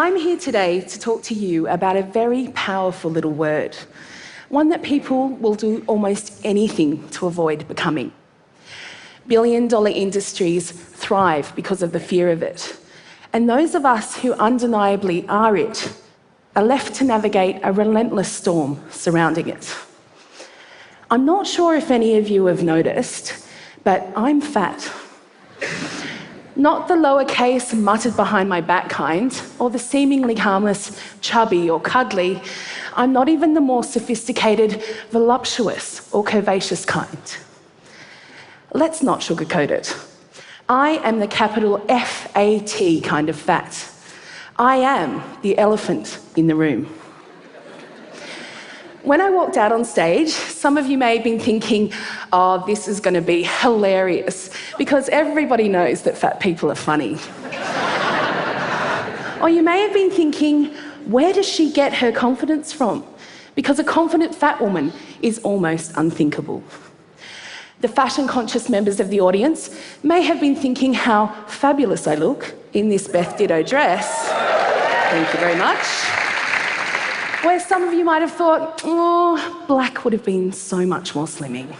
I'm here today to talk to you about a very powerful little word, one that people will do almost anything to avoid becoming. Billion-dollar industries thrive because of the fear of it, and those of us who undeniably are it are left to navigate a relentless storm surrounding it. I'm not sure if any of you have noticed, but I'm fat. Not the lowercase muttered behind my back kind, or the seemingly harmless chubby or cuddly. I'm not even the more sophisticated voluptuous or curvaceous kind. Let's not sugarcoat it. I am the capital F-A-T kind of fat. I am the elephant in the room. When I walked out on stage, some of you may have been thinking, oh, this is going to be hilarious, because everybody knows that fat people are funny. Or you may have been thinking, where does she get her confidence from? Because a confident fat woman is almost unthinkable. The fashion-conscious members of the audience may have been thinking how fabulous I look in this Beth Ditto dress. Thank you very much. Where some of you might have thought, oh, black would have been so much more slimming.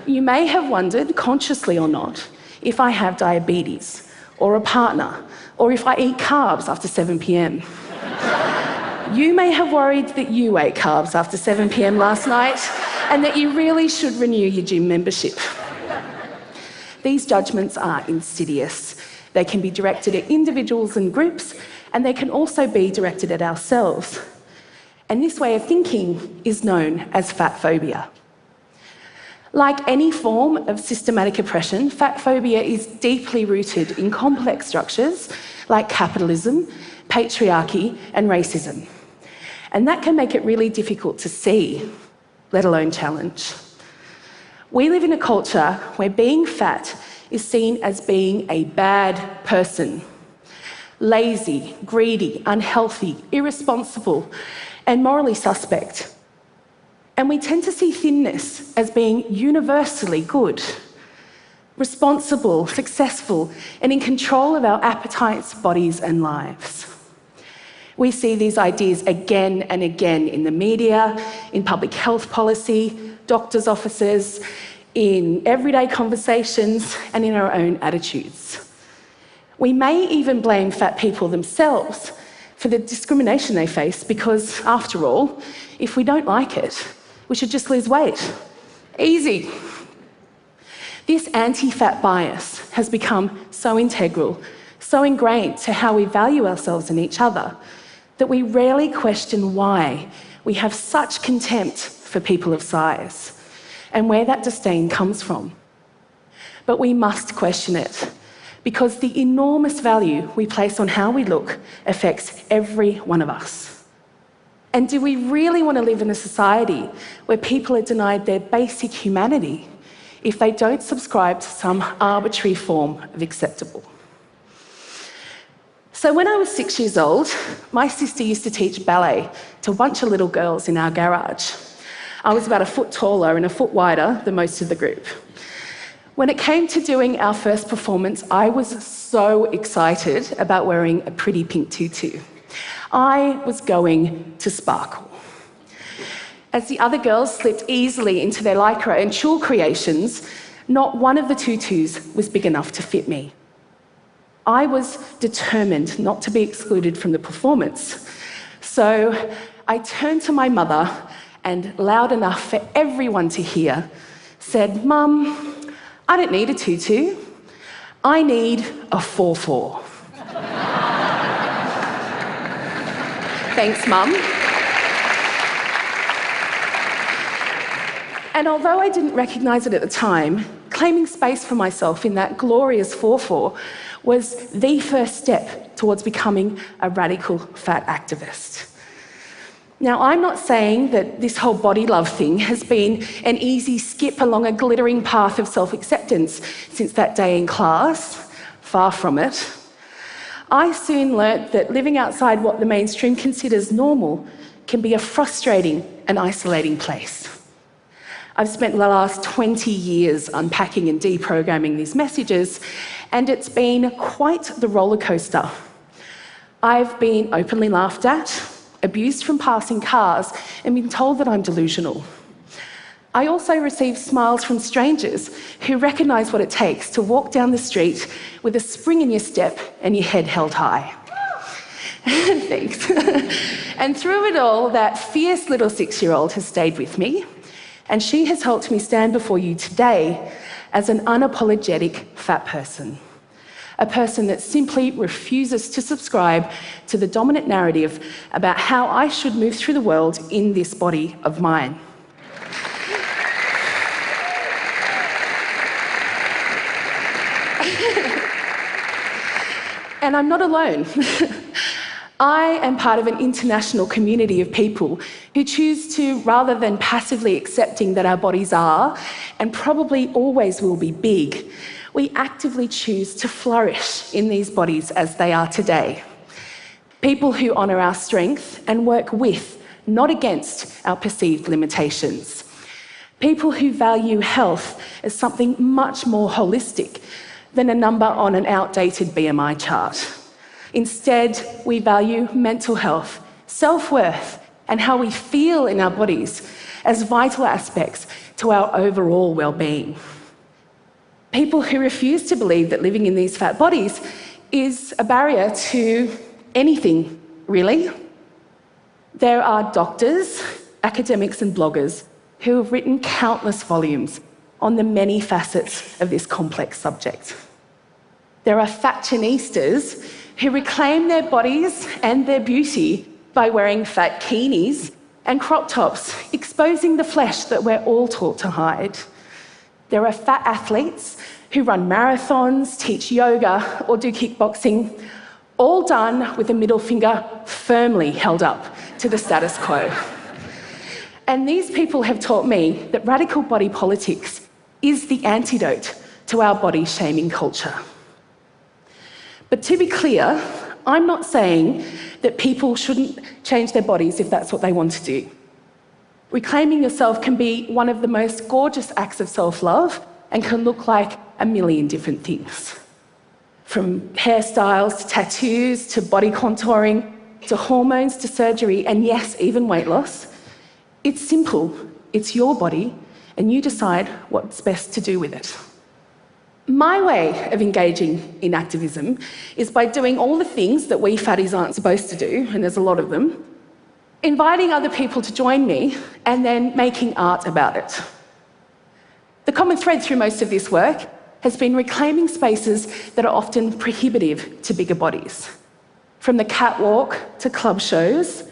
You may have wondered, consciously or not, if I have diabetes, or a partner, or if I eat carbs after 7 p.m. You may have worried that you ate carbs after 7 p.m. last night, and that you really should renew your gym membership. These judgments are insidious. They can be directed at individuals and groups, and they can also be directed at ourselves. And this way of thinking is known as fat phobia. Like any form of systematic oppression, fat phobia is deeply rooted in complex structures like capitalism, patriarchy, and racism. And that can make it really difficult to see, let alone challenge. We live in a culture where being fat is seen as being a bad person. Lazy, greedy, unhealthy, irresponsible, and morally suspect. And we tend to see thinness as being universally good, responsible, successful, and in control of our appetites, bodies, and lives. We see these ideas again and again in the media, in public health policy, doctors' offices, in everyday conversations, and in our own attitudes. We may even blame fat people themselves for the discrimination they face because, after all, if we don't like it, we should just lose weight. Easy. This anti-fat bias has become so integral, so ingrained to how we value ourselves and each other, that we rarely question why we have such contempt for people of size and where that disdain comes from. But we must question it, because the enormous value we place on how we look affects every one of us. And do we really want to live in a society where people are denied their basic humanity if they don't subscribe to some arbitrary form of acceptable? So when I was 6 years old, my sister used to teach ballet to a bunch of little girls in our garage. I was about a foot taller and a foot wider than most of the group. When it came to doing our first performance, I was so excited about wearing a pretty pink tutu. I was going to sparkle. As the other girls slipped easily into their lycra and tulle creations, not one of the tutus was big enough to fit me. I was determined not to be excluded from the performance. So I turned to my mother and, loud enough for everyone to hear, said, "Mum, I don't need a tutu. I need a 4-4. Thanks, Mum. And although I didn't recognise it at the time, claiming space for myself in that glorious 4-4 was the first step towards becoming a radical fat activist. Now, I'm not saying that this whole body love thing has been an easy skip along a glittering path of self-acceptance since that day in class. Far from it. I soon learnt that living outside what the mainstream considers normal can be a frustrating and isolating place. I've spent the last 20 years unpacking and deprogramming these messages, and it's been quite the roller coaster. I've been openly laughed at, abused from passing cars, and been told that I'm delusional. I also receive smiles from strangers who recognise what it takes to walk down the street with a spring in your step and your head held high. Thanks. And through it all, that fierce little 6-year-old has stayed with me, and she has helped me stand before you today as an unapologetic fat person. A person that simply refuses to subscribe to the dominant narrative about how I should move through the world in this body of mine. And I'm not alone. I am part of an international community of people who choose to, rather than passively accepting that our bodies are, and probably always will be big, we actively choose to flourish in these bodies as they are today. People who honour our strength and work with, not against, our perceived limitations. People who value health as something much more holistic than a number on an outdated BMI chart. Instead, we value mental health, self-worth, and how we feel in our bodies as vital aspects to our overall well-being. People who refuse to believe that living in these fat bodies is a barrier to anything, really. There are doctors, academics, and bloggers who have written countless volumes on the many facets of this complex subject. There are fashionistas who reclaim their bodies and their beauty by wearing fat bikinis and crop tops, exposing the flesh that we're all taught to hide. There are fat athletes who run marathons, teach yoga, or do kickboxing, all done with a middle finger firmly held up to the status quo. And these people have taught me that radical body politics is the antidote to our body-shaming culture. But to be clear, I'm not saying that people shouldn't change their bodies if that's what they want to do. Reclaiming yourself can be one of the most gorgeous acts of self-love and can look like a million different things. From hairstyles to tattoos to body contouring to hormones to surgery and yes, even weight loss. It's simple. It's your body and you decide what's best to do with it. My way of engaging in activism is by doing all the things that we fatties aren't supposed to do, and there's a lot of them, inviting other people to join me, and then making art about it. The common thread through most of this work has been reclaiming spaces that are often prohibitive to bigger bodies. From the catwalk to club shows,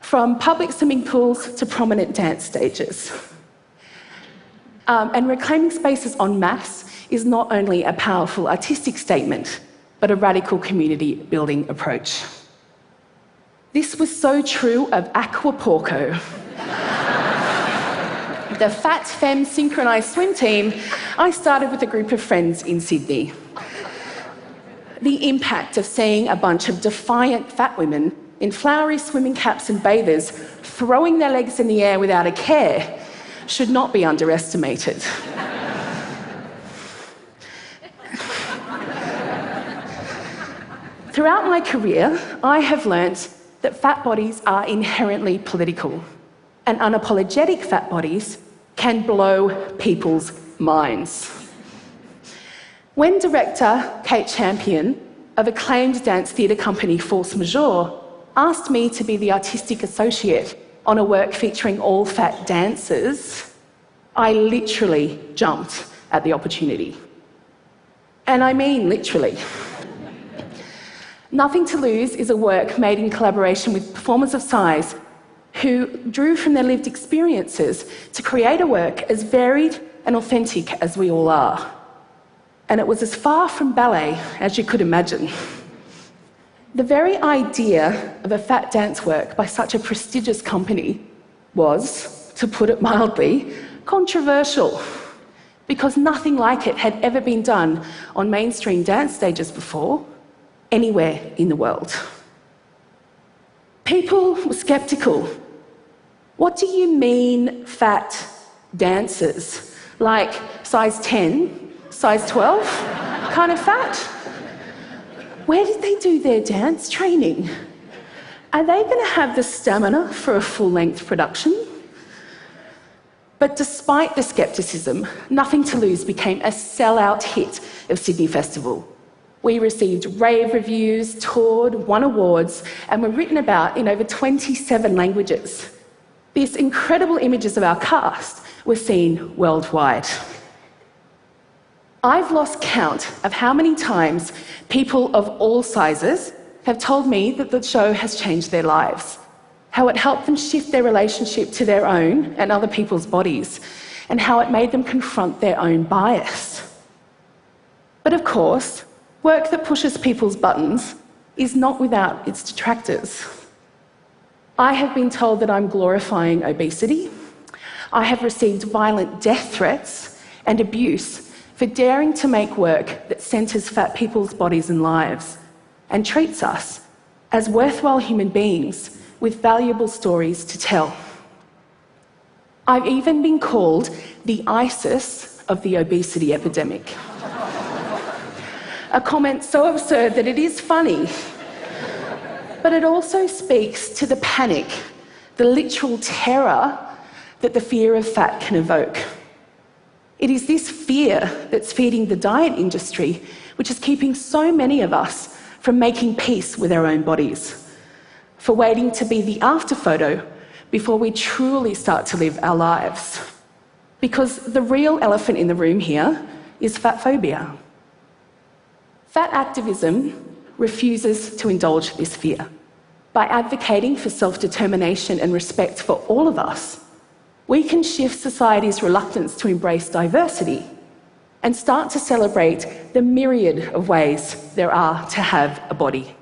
from public swimming pools to prominent dance stages. And reclaiming spaces en masse is not only a powerful artistic statement, but a radical community building approach. This was so true of Aquaporco, the Fat Femme synchronised swim team I started with a group of friends in Sydney. The impact of seeing a bunch of defiant fat women in flowery swimming caps and bathers throwing their legs in the air without a care should not be underestimated. Throughout my career, I have learnt that fat bodies are inherently political, and unapologetic fat bodies can blow people's minds. When director Kate Champion of acclaimed dance theatre company Force Majeure asked me to be the artistic associate on a work featuring all fat dancers, I literally jumped at the opportunity. And I mean literally. Nothing to Lose is a work made in collaboration with performers of size who drew from their lived experiences to create a work as varied and authentic as we all are. And it was as far from ballet as you could imagine. The very idea of a fat dance work by such a prestigious company was, to put it mildly, controversial, because nothing like it had ever been done on mainstream dance stages before, anywhere in the world. People were sceptical. What do you mean, fat dancers? Like size 10, size 12 kind of fat? Where did they do their dance training? Are they going to have the stamina for a full-length production? But despite the scepticism, Nothing to Lose became a sellout hit of Sydney Festival. We received rave reviews, toured, won awards, and were written about in over 27 languages. These incredible images of our cast were seen worldwide. I've lost count of how many times people of all sizes have told me that the show has changed their lives, how it helped them shift their relationship to their own and other people's bodies, and how it made them confront their own bias. But of course, work that pushes people's buttons is not without its detractors. I have been told that I'm glorifying obesity. I have received violent death threats and abuse for daring to make work that centres fat people's bodies and lives and treats us as worthwhile human beings with valuable stories to tell. I've even been called the ISIS of the obesity epidemic. A comment so absurd that it is funny, but it also speaks to the panic, the literal terror that the fear of fat can evoke. It is this fear that's feeding the diet industry, which is keeping so many of us from making peace with our own bodies, for waiting to be the after photo before we truly start to live our lives. Because the real elephant in the room here is fat phobia. Fat activism refuses to indulge this fear. By advocating for self-determination and respect for all of us, we can shift society's reluctance to embrace diversity and start to celebrate the myriad of ways there are to have a body.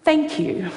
Thank you.